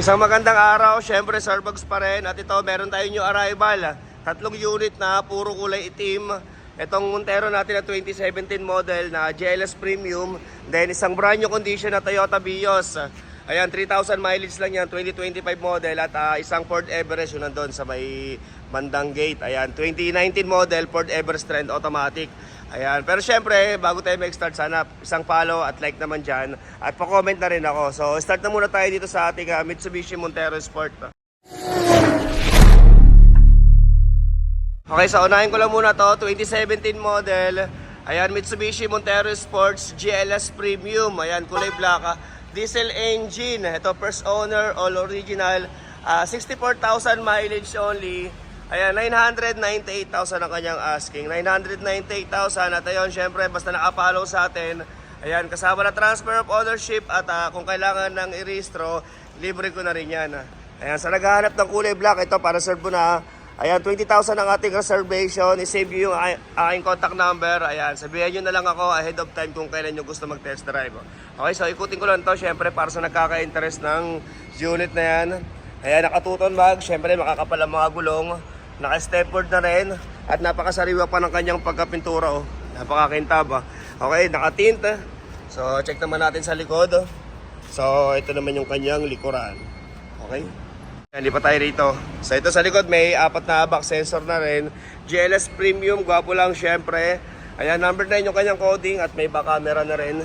Isang magandang araw, syempre Starbucks pa rin. At ito, meron tayo new arrival. Tatlong unit na puro kulay itim. Itong Montero natin na 2017 model na GLS Premium. Then isang brand new condition na Toyota Vios. Ayan, 3,000 mileage lang yan, 2025 model. At isang Ford Everest yun nandun sa may bandang gate. Ayan, 2019 model, Ford Everest Trend Automatic. Ayan, pero syempre, bago tayo mag-start, sana isang follow at like naman dyan. At pa-comment na rin ako. So, start na muna tayo dito sa ating Mitsubishi Montero Sport. Okay, so unahin ko lang muna to 2017 model. Ayan, Mitsubishi Montero Sports GLS Premium. Ayan, kulay black. Diesel engine. Ito, first owner, all original. 64,000 mileage only. Ayan, 998,000 ang kanyang asking. 998,000 at ayun, syempre, basta nakapollow sa atin. Ayan, kasama na transfer of ownership at kung kailangan ng i-rehistro, libre ko na rin yan. Ayan, sa naghahanap ng kulay black, ito para serve mo na. Ayan, 20,000 ang ating reservation. I-save nyo yung aking contact number. Ayan, sabihan nyo na lang ako ahead of time kung kailan nyo gusto mag-test drive. Okay, so ikutin ko lang to syempre, para sa nagkaka-interest ng unit na yan. Ayan, nakatuton mag, syempre makakapal ang mga gulong. Naka-stepboard na rin at napakasariwa pa ng kanyang pagkapintura. Napakakintab. Okay, naka-tint. So, check naman natin sa likod. So, ito naman yung kanyang likuran. Okay? Hindi pa tayo rito. So, ito sa likod may apat na back sensor na rin. GLS Premium, gwapo lang syempre. Ayan, number 9 yung kanyang coding at may back camera na rin.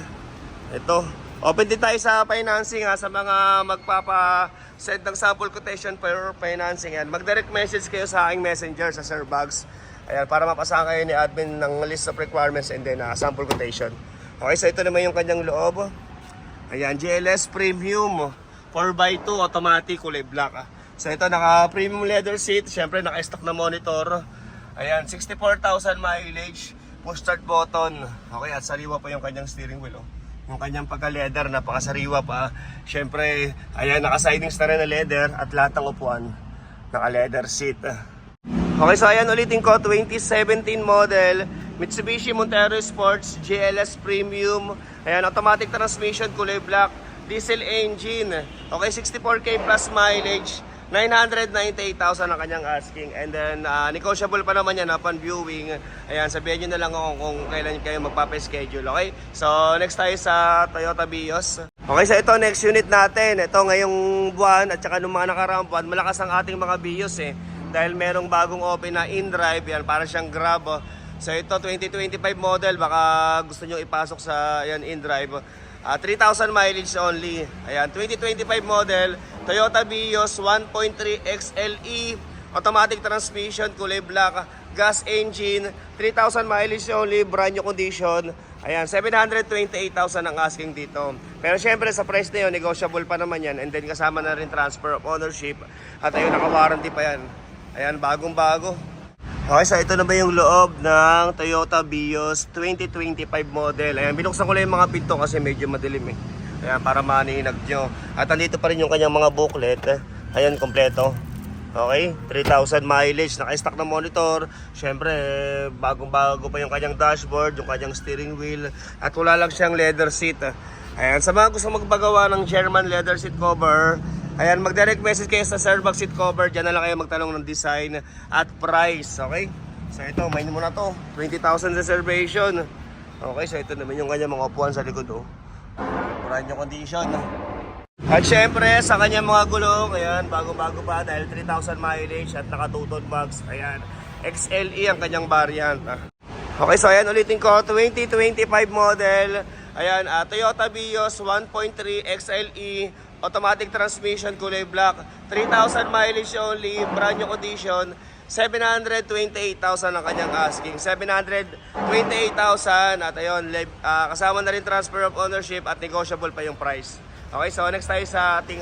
Ito. Open din tayo sa financing sa mga magpapa-send ng sample quotation for financing. Mag-direct message kayo sa aking messenger sa Sir Bugs. Ayan, para mapasahan kayo ni admin ng list of requirements and then sample quotation. Okay, so ito naman yung kanyang loob. Ayan, GLS Premium 4x2 automatic kulay black. So ito naka-premium leather seat, syempre naka-stock na monitor. Ayan, 64,000 mileage, push start button. Okay, at sariwa pa yung kanyang steering wheel. Yung kanyang pagka-leather, napakasariwa pa. Syempre, ayan, naka-sidings na rin na leather at lahat ng upuan naka-leather seat. Okay, so ayan ulitin ko, 2017 model Mitsubishi Montero Sports GLS Premium. Ayan, automatic transmission, kulay black, diesel engine. Okay, 64k plus mileage. 998,000 ang kanyang asking. And then, negotiable pa naman yan upon viewing. Ayan, sabihin nyo na lang ako kung kailan kayo magpapaschedule. Okay? So, next tayo sa Toyota Vios. Okay, so ito, next unit natin. Ito, ngayong buwan at saka nung mga nakaraang buwan, malakas ang ating mga Vios dahil merong bagong open na in-drive. Yan, para siyang Grab. So, ito, 2025 model. Baka gusto nyo ipasok sa in-drive. 3,000 mileage only. Ayan, 2025 model, Toyota Vios 1.3 XLE, automatic transmission, kulay black, gas engine, 3,000 mileage only, brand new condition. Ayan, 728,000 ang asking dito. Pero syempre sa price na yun, negotiable pa naman yan. And then kasama na rin transfer of ownership. At ayun, naka-warranty pa yan. Ayan, bagong-bago. Okay, so ito na ba yung loob ng Toyota Vios 2025 model. Ayan, binuksan ko lang yung mga pinto kasi medyo madilim Ayan, para maninag nyo. At andito pa rin yung kanyang mga booklet. Ayan, kompleto. Okay, 3,000 mileage, naka-stock na monitor. Siyempre, bagong-bago pa yung kanyang dashboard, yung kanyang steering wheel. At wala lang siyang leather seat. Ayan, sa mga gusto magbagawa ng German leather seat cover, ayan, mag-direct message kayo sa Sir Bugs seat cover. Diyan na lang kayo magtanong ng design at price. Okay? So ito, main mo na to. 20,000 reservation. Okay, so ito naman yung kanyang mga upuan sa likod. Brand new condition. At syempre, sa kanyang mga gulong, ayan, bago-bago pa dahil 3,000 mileage at naka-two-tone box. Ayan, XLE ang kanyang variant. Okay, so ayan, ulitin ko, 2025 model. Ayan, Toyota Vios 1.3 XLE, automatic transmission, kulay black, 3,000 mileage only, brand new condition, 728,000 ang kanyang asking. 728,000 at ayun, kasama na rin transfer of ownership at negotiable pa yung price. Okay, so next tayo sa ating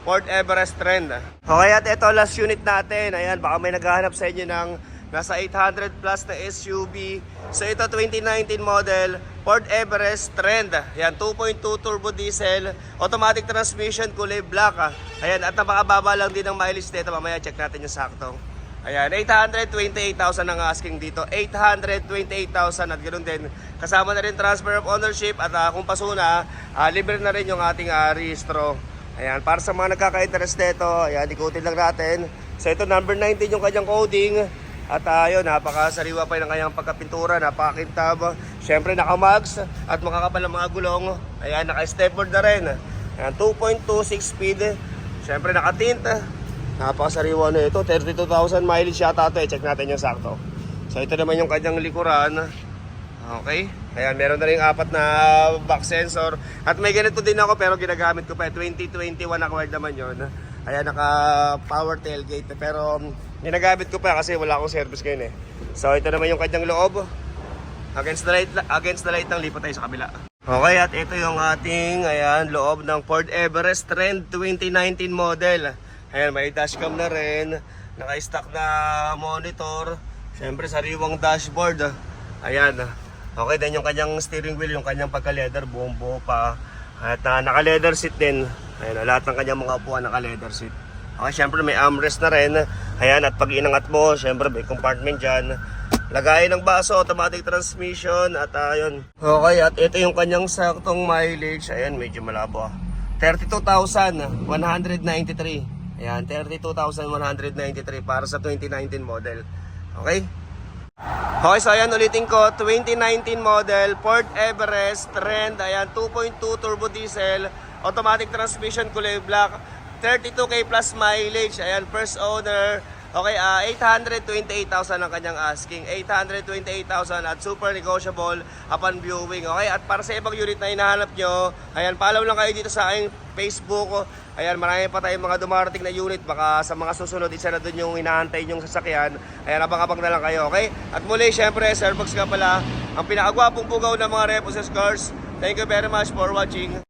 Ford Everest Trend. Okay, at ito last unit natin. Ayan, baka may naghahanap sa inyo ng nasa 800 plus na SUV. So ito 2019 model Ford Everest Trend. Ayan, 2.2 turbo diesel, automatic transmission, kulay black. Ayan, at napakababa lang din ang mileage dito. Mamaya check natin yung sakto. Ayan, 828,000 ang asking dito. 828,000 at ganoon din. Kasama na rin transfer of ownership at kung paso na, libre na rin yung ating rehistro. Ayan, para sa mga nagkaka-interest nito, ayan, ikutin lang natin. So ito, number 19 yung kanyang coding. At ayun, napakasariwa pa ng kanyang pagkapintura, napakakintab. Siyempre, naka-mags at makakapal ang mga gulong. Ayan, naka-stepboard na rin. Ayan, 2.26 speed. Siyempre, naka-tint. Napakasariwa na ito. 32,000 mileage yata ito. Check natin yung sakto. So ito naman yung kanyang likuran. Okay. Ayan, meron na rin 4 na back sensor. At may ganito din ako pero ginagamit ko pa. 2021 acquired naman yun. Ayan, naka power tailgate. Pero ginagamit ko pa kasi wala akong service ngayon eh. So ito naman yung kanyang loob. Against the light lang, lipat tayo sa kabila. Okay, at ito yung ating loob ng Ford Everest Trend 2019 model. Ayan, may dashcam na rin. Naka-stock na monitor. Siyempre, sariwang dashboard. Ayan. Okay, then yung kanyang steering wheel, yung kanyang pagka-leather, buong buo pa. At naka-leather seat din. Ayan, lahat ng kanyang mga upuan naka-leather seat. Okay, syempre may armrest na rin. Ayan, at pag inangat mo, syempre may compartment dyan. Lagayan ng baso, automatic transmission, at ayun. Okay, at ito yung kanyang saktong mileage. Ayan, medyo malabo. 32,193. Ayan, 32,193 para sa 2019 model. Okay? Okay, so ayan, ulitin ko, 2019 model, Ford Everest Trend, ayan, 2.2 turbo diesel, automatic transmission, kulay black, 32k plus mileage, ayan, first owner. Okay, 828,000 ang kanyang asking, 828,000 at super negotiable upon viewing. Okay, at para sa ibang unit na hinahanap nyo, ayan, follow lang kayo dito sa aking Facebook. Ayan, marami pa tayong mga dumarating na unit. Baka sa mga susunod, isa na dun yung hinahantay yung sasakyan. Ayan, abang-abang na lang kayo, okay? At muli, syempre, Sir Box nga pala, ang pinakagwapong pugaw ng mga Repossessed cars. Thank you very much for watching.